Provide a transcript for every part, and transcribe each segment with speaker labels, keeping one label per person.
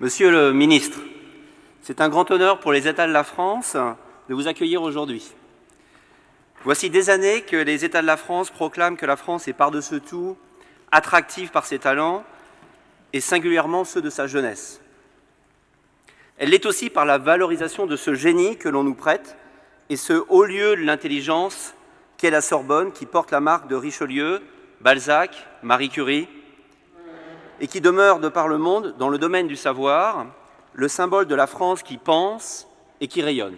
Speaker 1: Monsieur le ministre, c'est un grand honneur pour les États de la France de vous accueillir aujourd'hui. Voici des années que les États de la France proclament que la France est par-dessus tout attractive par ses talents et singulièrement ceux de sa jeunesse. Elle l'est aussi par la valorisation de ce génie que l'on nous prête et ce haut lieu de l'intelligence qu'est la Sorbonne, qui porte la marque de Richelieu, Balzac, Marie Curie, et qui demeure de par le monde, dans le domaine du savoir, le symbole de la France qui pense et qui rayonne.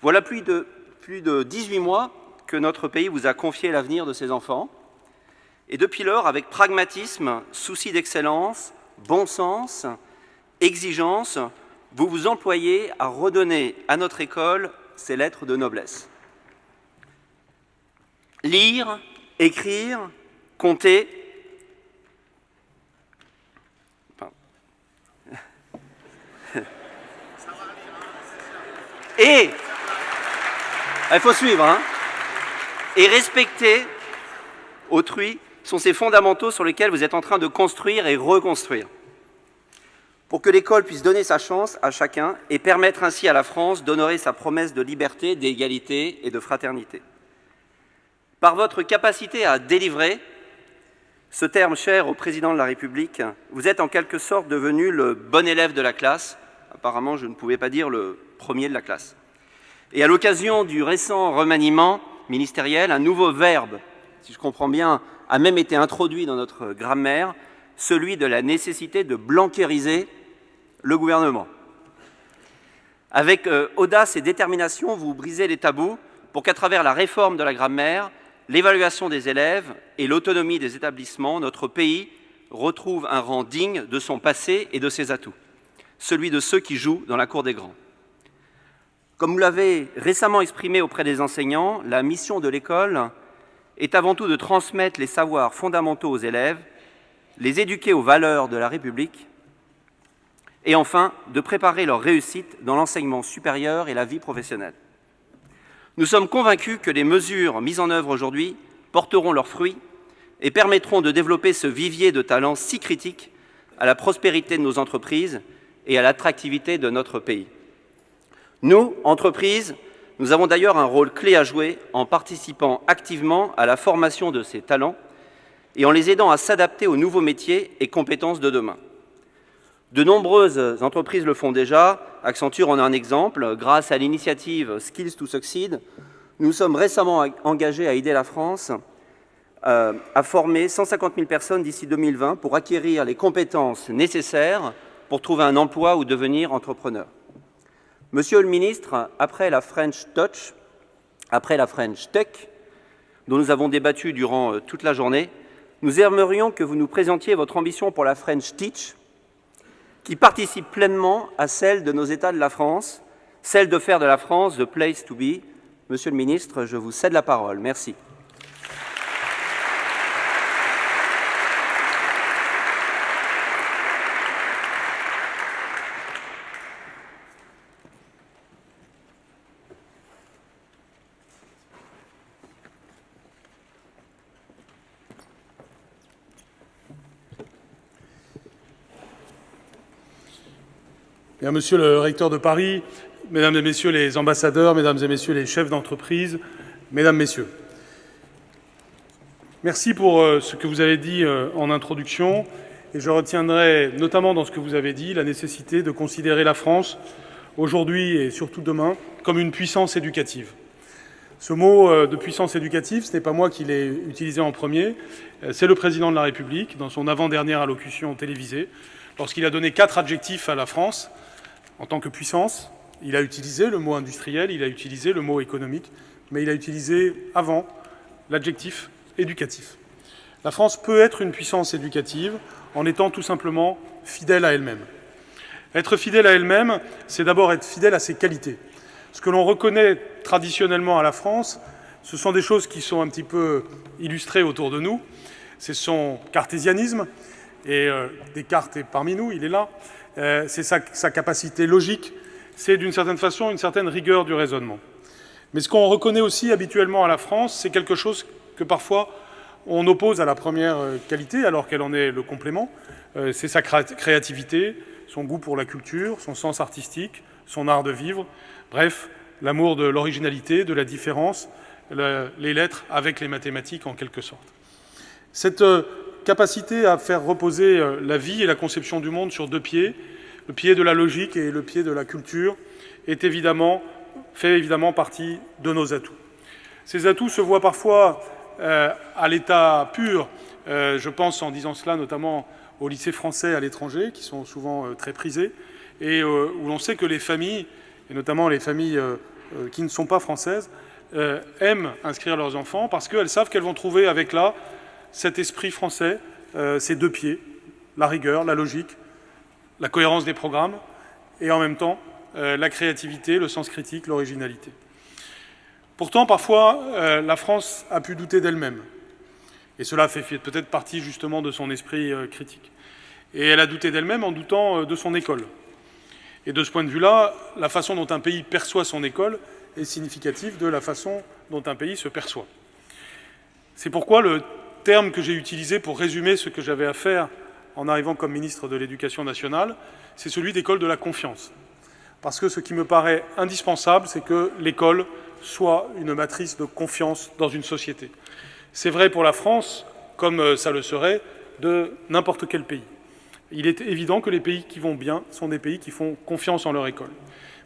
Speaker 1: Voilà plus de 18 mois que notre pays vous a confié l'avenir de ses enfants, et depuis lors, avec pragmatisme, souci d'excellence, bon sens, exigence, vous vous employez à redonner à notre école ses lettres de noblesse. Lire, écrire, compter. Et il faut suivre, hein. Et respecter autrui sont ces fondamentaux sur lesquels vous êtes en train de construire et reconstruire, pour que l'école puisse donner sa chance à chacun et permettre ainsi à la France d'honorer sa promesse de liberté, d'égalité et de fraternité. Par votre capacité à délivrer, ce terme cher au président de la République, vous êtes en quelque sorte devenu le bon élève de la classe. Apparemment, je ne pouvais pas dire le premier de la classe. Et à l'occasion du récent remaniement ministériel, un nouveau verbe, si je comprends bien, a même été introduit dans notre grammaire, celui de la nécessité de blanquériser le gouvernement. Avec audace et détermination, vous brisez les tabous pour qu'à travers la réforme de la grammaire, l'évaluation des élèves et l'autonomie des établissements, notre pays retrouve un rang digne de son passé et de ses atouts, celui de ceux qui jouent dans la cour des grands. Comme vous l'avez récemment exprimé auprès des enseignants, la mission de l'école est avant tout de transmettre les savoirs fondamentaux aux élèves, les éduquer aux valeurs de la République et enfin de préparer leur réussite dans l'enseignement supérieur et la vie professionnelle. Nous sommes convaincus que les mesures mises en œuvre aujourd'hui porteront leurs fruits et permettront de développer ce vivier de talents si critique à la prospérité de nos entreprises et à l'attractivité de notre pays. Nous, entreprises, nous avons d'ailleurs un rôle clé à jouer en participant activement à la formation de ces talents et en les aidant à s'adapter aux nouveaux métiers et compétences de demain. De nombreuses entreprises le font déjà. Accenture en est un exemple. Grâce à l'initiative Skills to Succeed, nous sommes récemment engagés à aider la France à former 150 000 personnes d'ici 2020 pour acquérir les compétences nécessaires pour trouver un emploi ou devenir entrepreneur. Monsieur le ministre, après la French Touch, après la French Tech, dont nous avons débattu durant toute la journée, nous aimerions que vous nous présentiez votre ambition pour la French Teach, qui participe pleinement à celle de nos États de la France, celle de faire de la France the place to be. Monsieur le ministre, je vous cède la parole. Merci.
Speaker 2: Bien, Monsieur le recteur de Paris, Mesdames et Messieurs les ambassadeurs, Mesdames et Messieurs les chefs d'entreprise, Mesdames, Messieurs, merci pour ce que vous avez dit en introduction, et je retiendrai notamment dans ce que vous avez dit la nécessité de considérer la France, aujourd'hui et surtout demain, comme une puissance éducative. Ce mot de puissance éducative, ce n'est pas moi qui l'ai utilisé en premier, c'est le président de la République, dans son avant-dernière allocution télévisée, lorsqu'il a donné 4 adjectifs à la France en tant que puissance. Il a utilisé le mot industriel, il a utilisé le mot économique, mais il a utilisé avant l'adjectif éducatif. La France peut être une puissance éducative en étant tout simplement fidèle à elle-même. Être fidèle à elle-même, c'est d'abord être fidèle à ses qualités. Ce que l'on reconnaît traditionnellement à la France, ce sont des choses qui sont un petit peu illustrées autour de nous. C'est son cartésianisme, et Descartes est parmi nous, il est là. C'est sa capacité logique, c'est d'une certaine façon une certaine rigueur du raisonnement. Mais ce qu'on reconnaît aussi habituellement à la France, c'est quelque chose que parfois on oppose à la première qualité, alors qu'elle en est le complément, c'est sa créativité, son goût pour la culture, son sens artistique, son art de vivre, bref, l'amour de l'originalité, de la différence, les lettres avec les mathématiques en quelque sorte. Cette capacité à faire reposer la vie et la conception du monde sur deux pieds, le pied de la logique et le pied de la culture, fait évidemment partie de nos atouts. Ces atouts se voient parfois à l'état pur, je pense en disant cela notamment aux lycées français à l'étranger, qui sont souvent très prisés, et où l'on sait que les familles, et notamment les familles qui ne sont pas françaises, aiment inscrire leurs enfants parce qu'elles savent qu'elles vont trouver avec là cet esprit français, ces deux pieds, la rigueur, la logique, la cohérence des programmes, et en même temps la créativité, le sens critique, l'originalité. Pourtant, parfois, la France a pu douter d'elle-même. Et cela fait peut-être partie justement de son esprit critique. Et elle a douté d'elle-même en doutant de son école. Et de ce point de vue-là, la façon dont un pays perçoit son école est significative de la façon dont un pays se perçoit. C'est pourquoi le terme que j'ai utilisé pour résumer ce que j'avais à faire en arrivant comme ministre de l'Éducation nationale, c'est celui d'école de la confiance. Parce que ce qui me paraît indispensable, c'est que l'école soit une matrice de confiance dans une société. C'est vrai pour la France, comme ça le serait de n'importe quel pays. Il est évident que les pays qui vont bien sont des pays qui font confiance en leur école.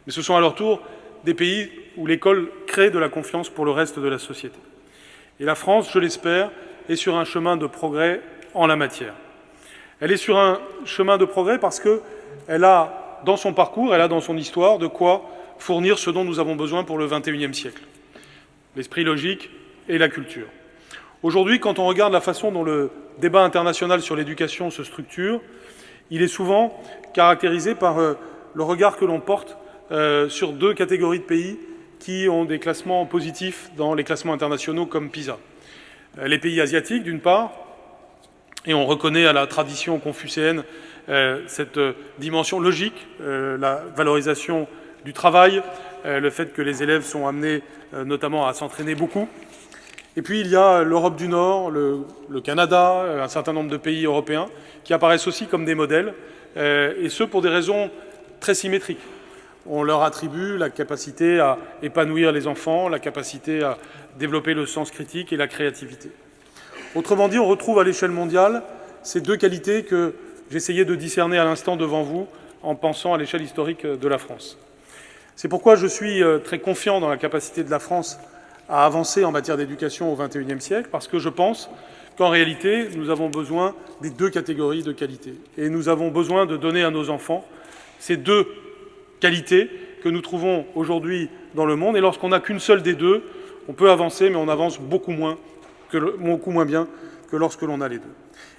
Speaker 2: Mais ce sont à leur tour des pays où l'école crée de la confiance pour le reste de la société. Et la France, je l'espère, est sur un chemin de progrès en la matière. Elle est sur un chemin de progrès parce qu'elle a, dans son parcours, elle a dans son histoire, de quoi fournir ce dont nous avons besoin pour le XXIe siècle. L'esprit logique et la culture. Aujourd'hui, quand on regarde la façon dont le débat international sur l'éducation se structure, il est souvent caractérisé par le regard que l'on porte sur deux catégories de pays qui ont des classements positifs dans les classements internationaux comme PISA. Les pays asiatiques, d'une part, et on reconnaît à la tradition confucéenne cette dimension logique, la valorisation du travail, le fait que les élèves sont amenés notamment à s'entraîner beaucoup. Et puis il y a l'Europe du Nord, le Canada, un certain nombre de pays européens qui apparaissent aussi comme des modèles, et ce pour des raisons très symétriques. On leur attribue la capacité à épanouir les enfants, la capacité à développer le sens critique et la créativité. Autrement dit, on retrouve à l'échelle mondiale ces deux qualités que j'essayais de discerner à l'instant devant vous en pensant à l'échelle historique de la France. C'est pourquoi je suis très confiant dans la capacité de la France à avancer en matière d'éducation au XXIe siècle, parce que je pense qu'en réalité, nous avons besoin des deux catégories de qualité. Et nous avons besoin de donner à nos enfants ces deux qualités que nous trouvons aujourd'hui dans le monde. Et lorsqu'on n'a qu'une seule des deux, on peut avancer, mais on avance beaucoup moins bien que lorsque l'on a les deux.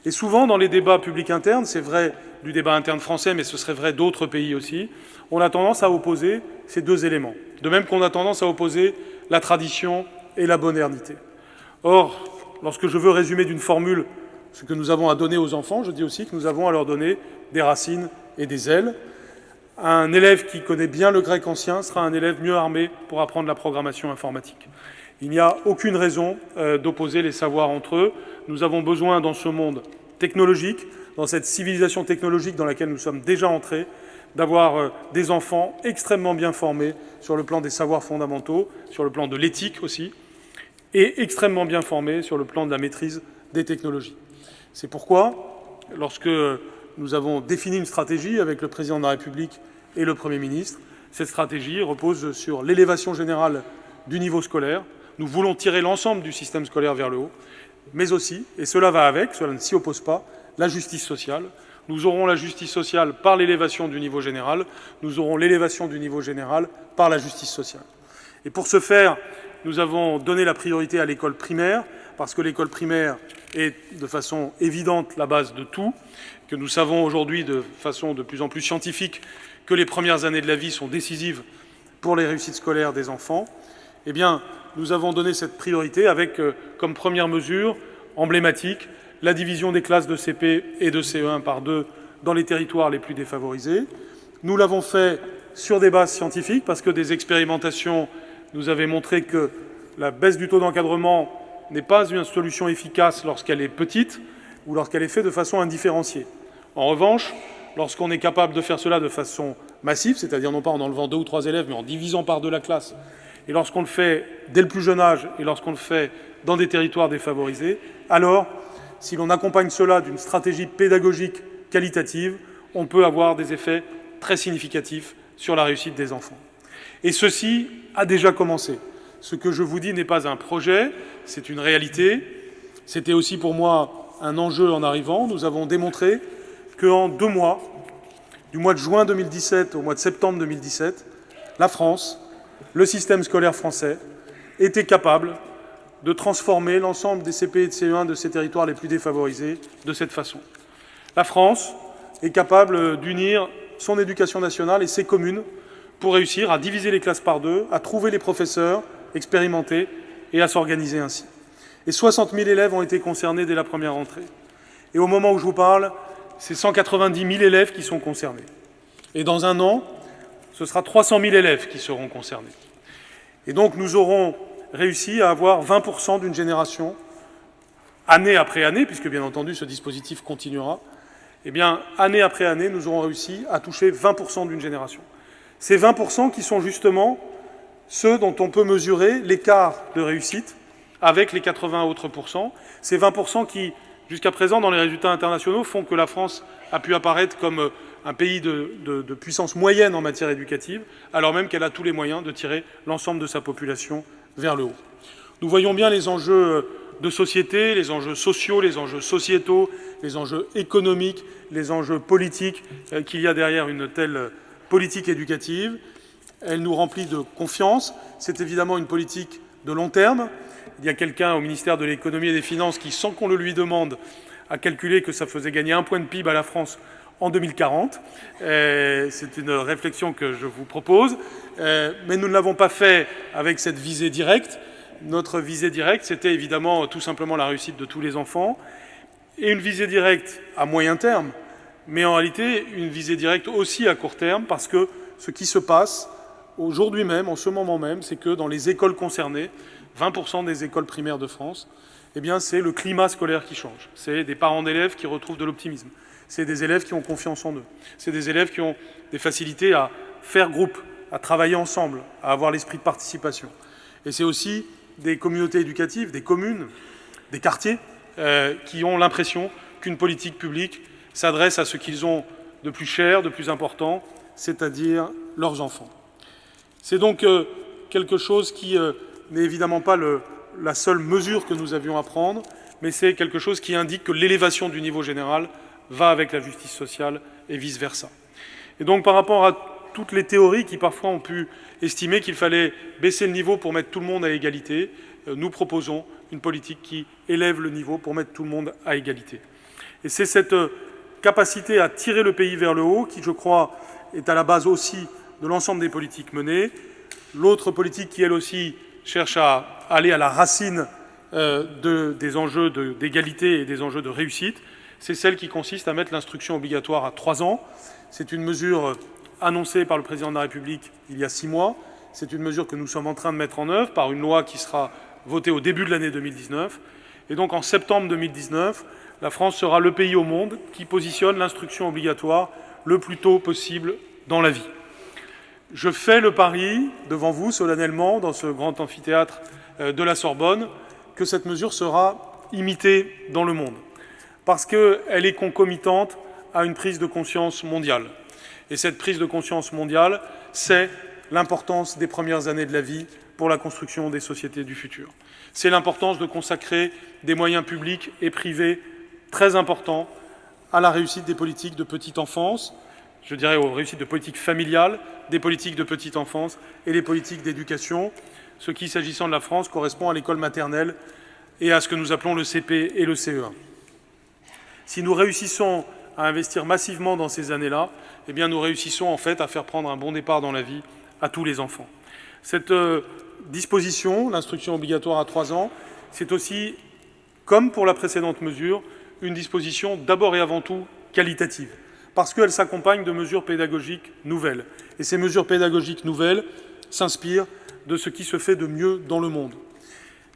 Speaker 2: Et souvent, dans les débats publics internes, c'est vrai du débat interne français, mais ce serait vrai d'autres pays aussi, on a tendance à opposer ces deux éléments. De même qu'on a tendance à opposer la tradition et la modernité. Or, lorsque je veux résumer d'une formule ce que nous avons à donner aux enfants, je dis aussi que nous avons à leur donner des racines et des ailes. Un élève qui connaît bien le grec ancien sera un élève mieux armé pour apprendre la programmation informatique. Il n'y a aucune raison d'opposer les savoirs entre eux. Nous avons besoin dans ce monde technologique, dans cette civilisation technologique dans laquelle nous sommes déjà entrés, d'avoir des enfants extrêmement bien formés sur le plan des savoirs fondamentaux, sur le plan de l'éthique aussi, et extrêmement bien formés sur le plan de la maîtrise des technologies. C'est pourquoi, lorsque nous avons défini une stratégie avec le Président de la République et le Premier ministre, cette stratégie repose sur l'élévation générale du niveau scolaire. Nous voulons tirer l'ensemble du système scolaire vers le haut, mais aussi, et cela va avec, cela ne s'y oppose pas, la justice sociale. Nous aurons la justice sociale par l'élévation du niveau général, nous aurons l'élévation du niveau général par la justice sociale. Et pour ce faire, nous avons donné la priorité à l'école primaire, parce que l'école primaire est de façon évidente la base de tout, que nous savons aujourd'hui de façon de plus en plus scientifique que les premières années de la vie sont décisives pour les réussites scolaires des enfants. Eh bien, nous avons donné cette priorité avec, comme première mesure emblématique, la division des classes de CP et de CE1 par 2 dans les territoires les plus défavorisés. Nous l'avons fait sur des bases scientifiques parce que des expérimentations nous avaient montré que la baisse du taux d'encadrement n'est pas une solution efficace lorsqu'elle est petite ou lorsqu'elle est faite de façon indifférenciée. En revanche, lorsqu'on est capable de faire cela de façon massive, c'est-à-dire non pas en enlevant 2 ou 3 élèves, mais en divisant par 2 la classe, et lorsqu'on le fait dès le plus jeune âge et lorsqu'on le fait dans des territoires défavorisés, alors, si l'on accompagne cela d'une stratégie pédagogique qualitative, on peut avoir des effets très significatifs sur la réussite des enfants. Et ceci a déjà commencé. Ce que je vous dis n'est pas un projet, c'est une réalité. C'était aussi pour moi un enjeu en arrivant. Nous avons démontré qu'en 2 mois, du mois de juin 2017 au mois de septembre 2017, la France, le système scolaire français, était capable de transformer l'ensemble des CP et de CE1 de ces territoires les plus défavorisés de cette façon. La France est capable d'unir son éducation nationale et ses communes pour réussir à diviser les classes par 2, à trouver les professeurs expérimentés et à s'organiser ainsi. Et 60 000 élèves ont été concernés dès la première rentrée. Et au moment où je vous parle, c'est 190 000 élèves qui sont concernés. Et dans 1 an, ce sera 300 000 élèves qui seront concernés. Et donc nous aurons réussi à avoir 20% d'une génération, année après année, puisque bien entendu ce dispositif continuera, eh bien, année après année, nous aurons réussi à toucher 20% d'une génération. Ces 20% qui sont justement ceux dont on peut mesurer l'écart de réussite avec les 80 autres pourcents. Ces 20% qui, jusqu'à présent, dans les résultats internationaux, font que la France a pu apparaître comme un pays de puissance moyenne en matière éducative, alors même qu'elle a tous les moyens de tirer l'ensemble de sa population vers le haut. Nous voyons bien les enjeux de société, les enjeux sociaux, les enjeux sociétaux, les enjeux économiques, les enjeux politiques qu'il y a derrière une telle politique éducative. Elle nous remplit de confiance. C'est évidemment une politique de long terme. Il y a quelqu'un au ministère de l'Économie et des Finances qui, sans qu'on le lui demande, a calculé que ça faisait gagner 1 point de PIB à la France en 2040. C'est une réflexion que je vous propose. Mais nous ne l'avons pas fait avec cette visée directe. Notre visée directe, c'était évidemment tout simplement la réussite de tous les enfants. Et une visée directe à moyen terme, mais en réalité une visée directe aussi à court terme, parce que ce qui se passe aujourd'hui même, en ce moment même, c'est que dans les écoles concernées, 20% des écoles primaires de France, eh bien, c'est le climat scolaire qui change. C'est des parents d'élèves qui retrouvent de l'optimisme. C'est des élèves qui ont confiance en eux. C'est des élèves qui ont des facilités à faire groupe, à travailler ensemble, à avoir l'esprit de participation. Et c'est aussi des communautés éducatives, des communes, des quartiers, qui ont l'impression qu'une politique publique s'adresse à ce qu'ils ont de plus cher, de plus important, c'est-à-dire leurs enfants. C'est donc quelque chose qui n'est évidemment pas la seule mesure que nous avions à prendre, mais c'est quelque chose qui indique que l'élévation du niveau général va avec la justice sociale et vice-versa. Et donc par rapport à toutes les théories qui parfois ont pu estimer qu'il fallait baisser le niveau pour mettre tout le monde à égalité, nous proposons une politique qui élève le niveau pour mettre tout le monde à égalité. Et c'est cette capacité à tirer le pays vers le haut qui, je crois, est à la base aussi de l'ensemble des politiques menées. L'autre politique qui, elle aussi, cherche à aller à la racine des enjeux d'égalité et des enjeux de réussite, c'est celle qui consiste à mettre l'instruction obligatoire à 3 ans. C'est une mesure annoncée par le Président de la République il y a 6 mois. C'est une mesure que nous sommes en train de mettre en œuvre par une loi qui sera votée au début de l'année 2019. Et donc en septembre 2019, la France sera le pays au monde qui positionne l'instruction obligatoire le plus tôt possible dans la vie. Je fais le pari, devant vous, solennellement, dans ce grand amphithéâtre de la Sorbonne, que cette mesure sera imitée dans le monde, parce qu'elle est concomitante à une prise de conscience mondiale. Et cette prise de conscience mondiale, c'est l'importance des premières années de la vie pour la construction des sociétés du futur. C'est l'importance de consacrer des moyens publics et privés très importants à la réussite des politiques de petite enfance, je dirais aux réussites de politiques familiales, des politiques de petite enfance et les politiques d'éducation, ce qui, s'agissant de la France, correspond à l'école maternelle et à ce que nous appelons le CP et le CE1. Si nous réussissons à investir massivement dans ces années-là, eh bien nous réussissons en fait à faire prendre un bon départ dans la vie à tous les enfants. Cette disposition, l'instruction obligatoire à 3 ans, c'est aussi, comme pour la précédente mesure, une disposition d'abord et avant tout qualitative, parce qu'elle s'accompagne de mesures pédagogiques nouvelles. Et ces mesures pédagogiques nouvelles s'inspirent de ce qui se fait de mieux dans le monde.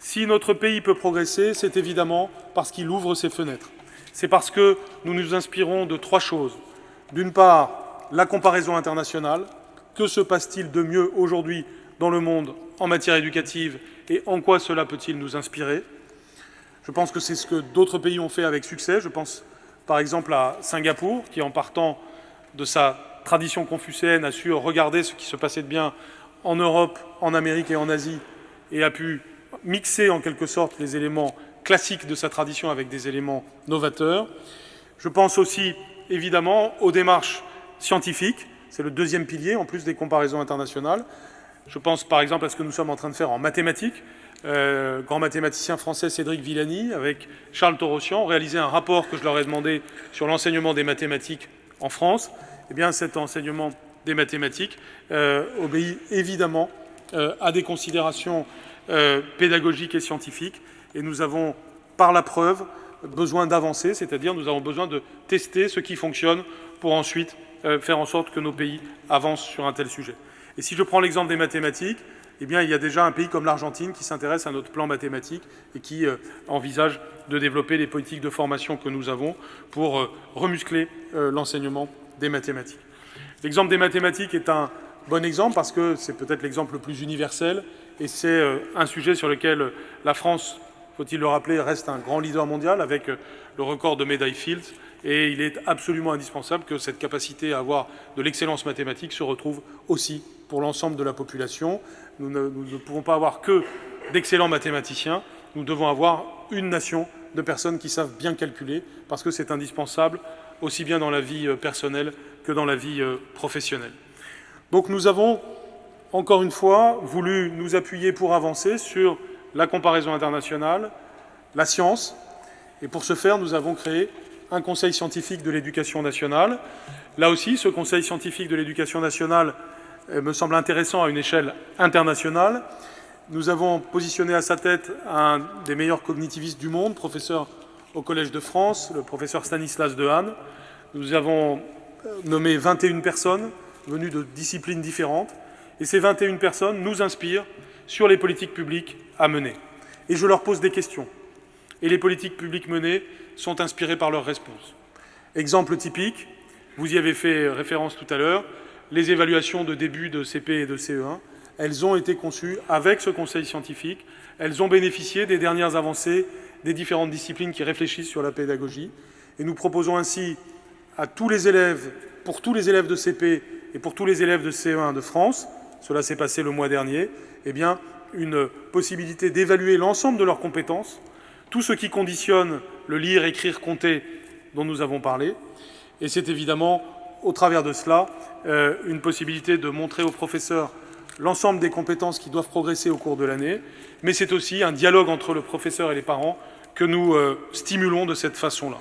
Speaker 2: Si notre pays peut progresser, c'est évidemment parce qu'il ouvre ses fenêtres. C'est parce que nous nous inspirons de 3 choses. D'une part, la comparaison internationale. Que se passe-t-il de mieux aujourd'hui dans le monde en matière éducative et en quoi cela peut-il nous inspirer? Je pense que c'est ce que d'autres pays ont fait avec succès. Je pense par exemple à Singapour, qui en partant de sa tradition confucéenne a su regarder ce qui se passait de bien en Europe, en Amérique et en Asie et a pu mixer en quelque sorte les éléments classiques de sa tradition avec des éléments novateurs. Je pense aussi évidemment aux démarches scientifiques. C'est le deuxième pilier, en plus des comparaisons internationales. Je pense par exemple à ce que nous sommes en train de faire en mathématiques. Grand mathématicien français Cédric Villani, avec Charles Torossian, ont réalisé un rapport que je leur ai demandé sur l'enseignement des mathématiques en France. Eh bien, cet enseignement des mathématiques obéit évidemment à des considérations pédagogiques et scientifiques. Et nous avons, par la preuve, besoin d'avancer, c'est-à-dire nous avons besoin de tester ce qui fonctionne pour ensuite faire en sorte que nos pays avancent sur un tel sujet. Et si je prends l'exemple des mathématiques, eh bien, il y a déjà un pays comme l'Argentine qui s'intéresse à notre plan mathématique et qui envisage de développer les politiques de formation que nous avons pour remuscler l'enseignement des mathématiques. L'exemple des mathématiques est un bon exemple parce que c'est peut-être l'exemple le plus universel et c'est un sujet sur lequel la France, faut-il le rappeler, reste un grand leader mondial avec le record de médailles Fields. Et il est absolument indispensable que cette capacité à avoir de l'excellence mathématique se retrouve aussi pour l'ensemble de la population. Nous ne pouvons pas avoir que d'excellents mathématiciens, nous devons avoir une nation de personnes qui savent bien calculer, parce que c'est indispensable aussi bien dans la vie personnelle que dans la vie professionnelle. Donc nous avons, encore une fois, voulu nous appuyer pour avancer sur la comparaison internationale, la science, et pour ce faire, nous avons créé un conseil scientifique de l'éducation nationale. Là aussi, ce conseil scientifique de l'éducation nationale me semble intéressant à une échelle internationale. Nous avons positionné à sa tête un des meilleurs cognitivistes du monde, professeur au Collège de France, le professeur Stanislas Dehaene. Nous avons nommé 21 personnes venues de disciplines différentes. Et ces 21 personnes nous inspirent sur les politiques publiques à mener. Et je leur pose des questions. Et les politiques publiques menées sont inspirées par leurs réponses. Exemple typique, vous y avez fait référence tout à l'heure, les évaluations de début de CP et de CE1, elles ont été conçues avec ce conseil scientifique, elles ont bénéficié des dernières avancées des différentes disciplines qui réfléchissent sur la pédagogie. Et nous proposons ainsi à tous les élèves, pour tous les élèves de CP et pour tous les élèves de CE1 de France, cela s'est passé le mois dernier, eh bien, une possibilité d'évaluer l'ensemble de leurs compétences, tout ce qui conditionne le lire, écrire, compter dont nous avons parlé. Et c'est évidemment, au travers de cela, une possibilité de montrer aux professeurs l'ensemble des compétences qui doivent progresser au cours de l'année, mais c'est aussi un dialogue entre le professeur et les parents que nous stimulons de cette façon-là.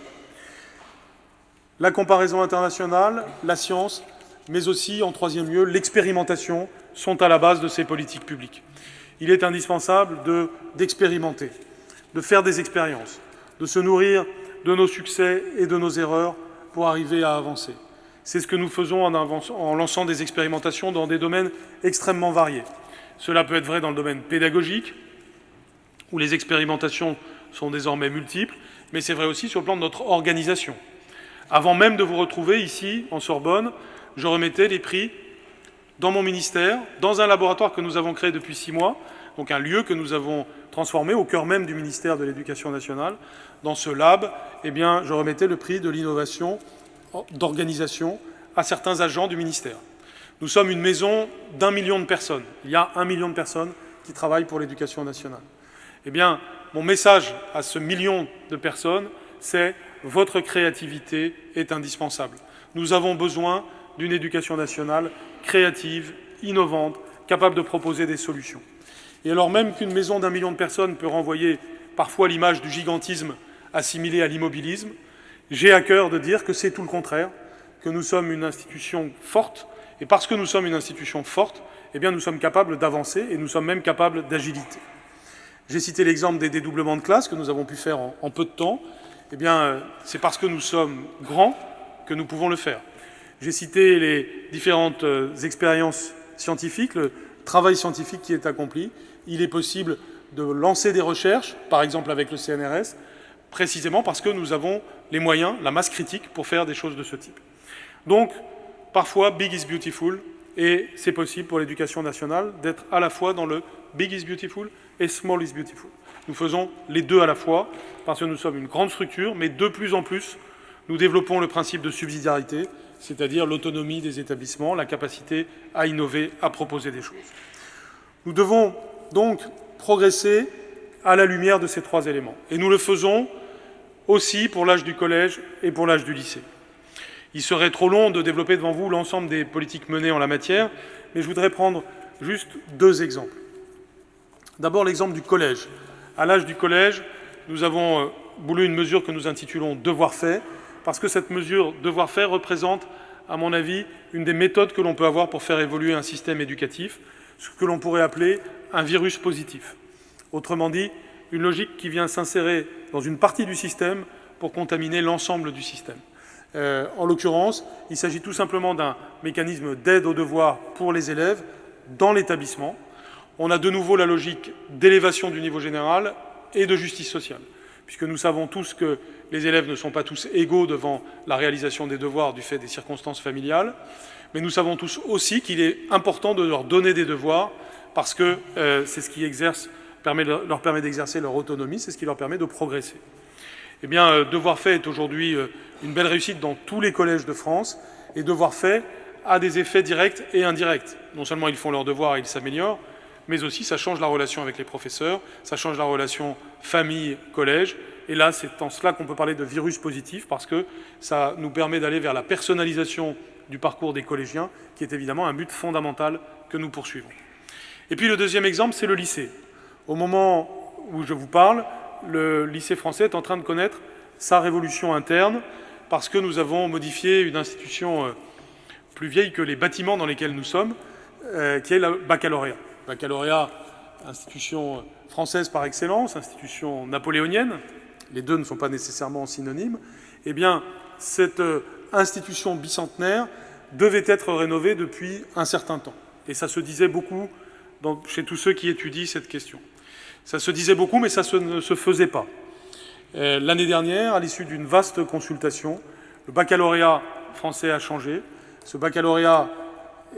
Speaker 2: La comparaison internationale, la science, mais aussi, en troisième lieu, l'expérimentation sont à la base de ces politiques publiques. Il est indispensable d'expérimenter, de faire des expériences, de se nourrir de nos succès et de nos erreurs pour arriver à avancer. C'est ce que nous faisons en lançant des expérimentations dans des domaines extrêmement variés. Cela peut être vrai dans le domaine pédagogique, où les expérimentations sont désormais multiples, mais c'est vrai aussi sur le plan de notre organisation. Avant même de vous retrouver ici, en Sorbonne, je remettais les prix dans mon ministère, dans un laboratoire que nous avons créé depuis 6 mois, donc un lieu que nous avons transformé au cœur même du ministère de l'Éducation nationale. Dans ce lab, eh bien, je remettais le prix de l'innovation d'organisation à certains agents du ministère. Nous sommes une maison d'1 million de personnes. Il y a 1 million de personnes qui travaillent pour l'Éducation nationale. Eh bien, mon message à ce million de personnes, c'est « votre créativité est indispensable ». Nous avons besoin d'une éducation nationale créative, innovante, capable de proposer des solutions. Et alors même qu'une maison d'1 million de personnes peut renvoyer parfois l'image du gigantisme assimilé à l'immobilisme, j'ai à cœur de dire que c'est tout le contraire, que nous sommes une institution forte, et parce que nous sommes une institution forte, eh bien nous sommes capables d'avancer et nous sommes même capables d'agilité. J'ai cité l'exemple des dédoublements de classe que nous avons pu faire en peu de temps. Eh bien, c'est parce que nous sommes grands que nous pouvons le faire. J'ai cité les différentes expériences scientifiques, le travail scientifique qui est accompli. Il est possible de lancer des recherches, par exemple avec le CNRS, précisément parce que nous avons les moyens, la masse critique pour faire des choses de ce type. Donc, parfois, big is beautiful, et c'est possible pour l'éducation nationale d'être à la fois dans le big is beautiful et small is beautiful. Nous faisons les deux à la fois, parce que nous sommes une grande structure, mais de plus en plus, nous développons le principe de subsidiarité, c'est-à-dire l'autonomie des établissements, la capacité à innover, à proposer des choses. Nous devons donc progresser à la lumière de ces trois éléments. Et nous le faisons aussi pour l'âge du collège et pour l'âge du lycée. Il serait trop long de développer devant vous l'ensemble des politiques menées en la matière, mais je voudrais prendre juste deux exemples. D'abord, l'exemple du collège. À l'âge du collège, nous avons voulu une mesure que nous intitulons « Devoir fait », parce que cette mesure « Devoir fait » représente, à mon avis, une des méthodes que l'on peut avoir pour faire évoluer un système éducatif, ce que l'on pourrait appeler un virus positif. Autrement dit, une logique qui vient s'insérer dans une partie du système pour contaminer l'ensemble du système. En l'occurrence, il s'agit tout simplement d'un mécanisme d'aide aux devoirs pour les élèves dans l'établissement. On a de nouveau la logique d'élévation du niveau général et de justice sociale, puisque nous savons tous que les élèves ne sont pas tous égaux devant la réalisation des devoirs du fait des circonstances familiales, mais nous savons tous aussi qu'il est important de leur donner des devoirs parce que c'est ce qui leur permet d'exercer leur autonomie, c'est ce qui leur permet de progresser. Eh bien, Devoir fait est aujourd'hui une belle réussite dans tous les collèges de France, et Devoir fait a des effets directs et indirects. Non seulement ils font leurs devoirs et ils s'améliorent, mais aussi ça change la relation avec les professeurs, ça change la relation famille-collège, et là c'est en cela qu'on peut parler de virus positif, parce que ça nous permet d'aller vers la personnalisation du parcours des collégiens, qui est évidemment un but fondamental que nous poursuivons. Et puis le deuxième exemple, c'est le lycée. Au moment où je vous parle, le lycée français est en train de connaître sa révolution interne, parce que nous avons modifié une institution plus vieille que les bâtiments dans lesquels nous sommes, qui est le baccalauréat. Baccalauréat, institution française par excellence, institution napoléonienne, les deux ne sont pas nécessairement synonymes, eh bien, cette institution bicentenaire devait être rénovée depuis un certain temps. Et ça se disait beaucoup chez tous ceux qui étudient cette question. Ça se disait beaucoup, mais ça ne se faisait pas. L'année dernière, à l'issue d'une vaste consultation, le baccalauréat français a changé. Ce baccalauréat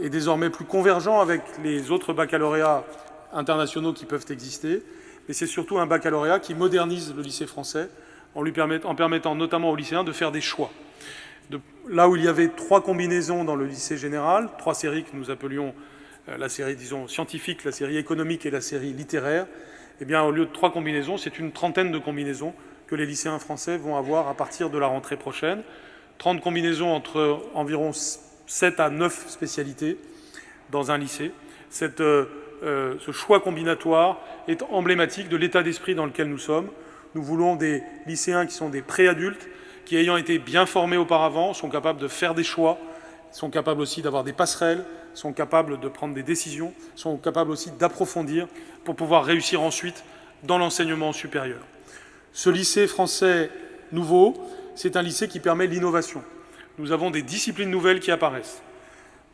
Speaker 2: est désormais plus convergent avec les autres baccalauréats internationaux qui peuvent exister, mais c'est surtout un baccalauréat qui modernise le lycée français en permettant notamment aux lycéens de faire des choix. Là où il y avait 3 combinaisons dans le lycée général, 3 séries que nous appelions la série, disons, scientifique, la série économique et la série littéraire, eh bien, au lieu de 3 combinaisons, c'est une trentaine de combinaisons que les lycéens français vont avoir à partir de la rentrée prochaine. 30 combinaisons entre environ 7 à 9 spécialités dans un lycée. Ce choix combinatoire est emblématique de l'état d'esprit dans lequel nous sommes. Nous voulons des lycéens qui sont des préadultes, qui, ayant été bien formés auparavant, sont capables de faire des choix, sont capables aussi d'avoir des passerelles, sont capables de prendre des décisions, sont capables aussi d'approfondir pour pouvoir réussir ensuite dans l'enseignement supérieur. Ce lycée français nouveau, c'est un lycée qui permet l'innovation. Nous avons des disciplines nouvelles qui apparaissent.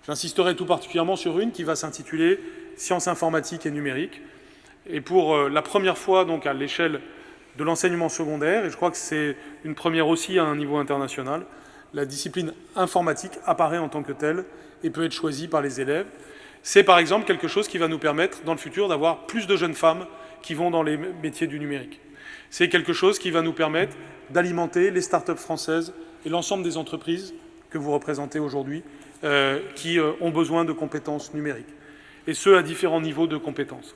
Speaker 2: J'insisterai tout particulièrement sur une qui va s'intituler « Sciences informatiques et numériques ». Et pour la première fois donc, à l'échelle de l'enseignement secondaire, et je crois que c'est une première aussi à un niveau international, la discipline informatique apparaît en tant que telle et peut être choisie par les élèves. C'est par exemple quelque chose qui va nous permettre dans le futur d'avoir plus de jeunes femmes qui vont dans les métiers du numérique. C'est quelque chose qui va nous permettre d'alimenter les start-up françaises et l'ensemble des entreprises que vous représentez aujourd'hui qui ont besoin de compétences numériques, et ce à différents niveaux de compétences.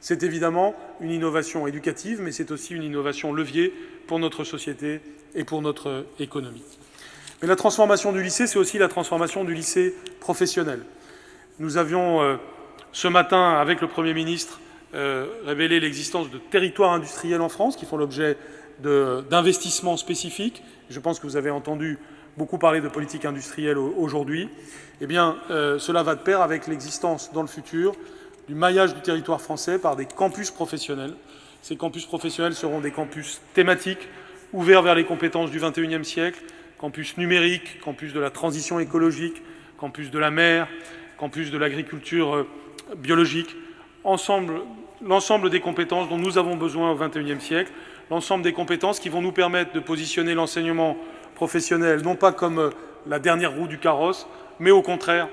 Speaker 2: C'est évidemment une innovation éducative, mais c'est aussi une innovation levier pour notre société et pour notre économie. Mais la transformation du lycée, c'est aussi la transformation du lycée professionnel. Nous avions ce matin, avec le Premier ministre, révélé l'existence de territoires industriels en France qui font l'objet d'investissements spécifiques. Je pense que vous avez entendu beaucoup parler de politique industrielle aujourd'hui. Eh bien, cela va de pair avec l'existence dans le futur du maillage du territoire français par des campus professionnels. Ces campus professionnels seront des campus thématiques, ouverts vers les compétences du XXIe siècle, campus numériques, campus de la transition écologique, campus de la mer, campus de l'agriculture biologique. Ensemble, l'ensemble des compétences dont nous avons besoin au XXIe siècle, l'ensemble des compétences qui vont nous permettre de positionner l'enseignement professionnel, non pas comme la dernière roue du carrosse, mais au contraire,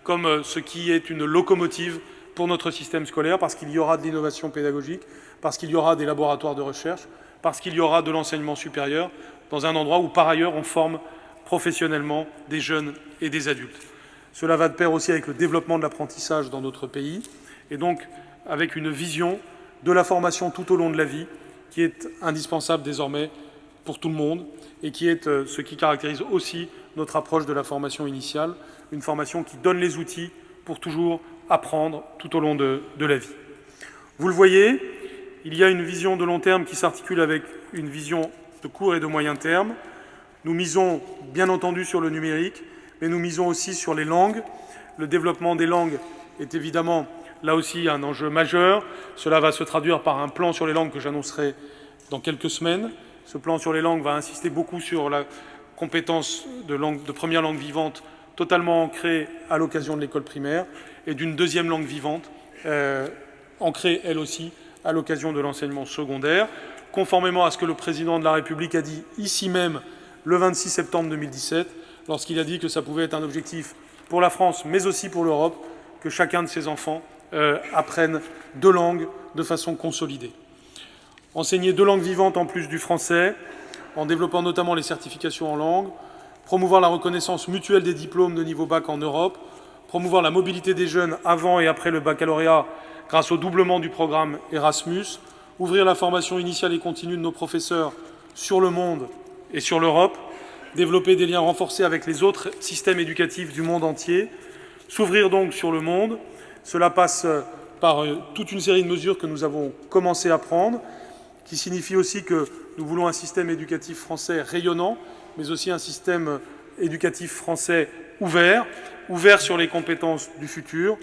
Speaker 2: comme ce qui est une locomotive pour notre système scolaire, parce qu'il y aura de l'innovation pédagogique, parce qu'il y aura des laboratoires de recherche, parce qu'il y aura de l'enseignement supérieur, dans un endroit où, par ailleurs, on forme professionnellement des jeunes et des adultes. Cela va de pair aussi avec le développement de l'apprentissage dans notre pays, et donc avec une vision de la formation tout au long de la vie, qui est indispensable désormais pour tout le monde, et qui est ce qui caractérise aussi notre approche de la formation initiale, une formation qui donne les outils pour toujours apprendre tout au long de la vie. Vous le voyez, il y a une vision de long terme qui s'articule avec une vision de court et de moyen terme. Nous misons bien entendu sur le numérique, mais nous misons aussi sur les langues. Le développement des langues est évidemment là aussi un enjeu majeur. Cela va se traduire par un plan sur les langues que j'annoncerai dans quelques semaines. Ce plan sur les langues va insister beaucoup sur la compétence de première langue vivante totalement ancrée à l'occasion de l'école primaire et d'une deuxième langue vivante ancrée elle aussi à l'occasion de l'enseignement secondaire, conformément à ce que le président de la République a dit ici même le 26 septembre 2017, lorsqu'il a dit que ça pouvait être un objectif pour la France, mais aussi pour l'Europe, que chacun de ses enfants apprenne deux langues de façon consolidée. Enseigner deux langues vivantes en plus du français, en développant notamment les certifications en langue, promouvoir la reconnaissance mutuelle des diplômes de niveau bac en Europe, promouvoir la mobilité des jeunes avant et après le baccalauréat grâce au doublement du programme Erasmus, ouvrir la formation initiale et continue de nos professeurs sur le monde et sur l'Europe, développer des liens renforcés avec les autres systèmes éducatifs du monde entier, s'ouvrir donc sur le monde. Cela passe par toute une série de mesures que nous avons commencé à prendre, qui signifie aussi que nous voulons un système éducatif français rayonnant, mais aussi un système éducatif français ouvert sur les compétences du futur,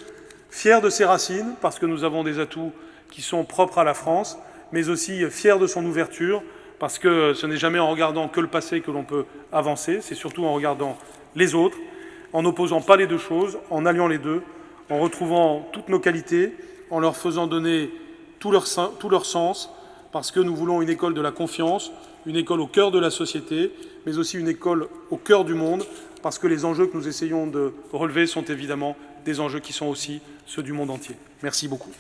Speaker 2: fier de ses racines, parce que nous avons des atouts qui sont propres à la France, mais aussi fier de son ouverture, parce que ce n'est jamais en regardant que le passé que l'on peut avancer, c'est surtout en regardant les autres, en n'opposant pas les deux choses, en alliant les deux, en retrouvant toutes nos qualités, en leur faisant donner tout leur sens, parce que nous voulons une école de la confiance, une école au cœur de la société, mais aussi une école au cœur du monde, parce que les enjeux que nous essayons de relever sont évidemment des enjeux qui sont aussi ceux du monde entier. Merci beaucoup.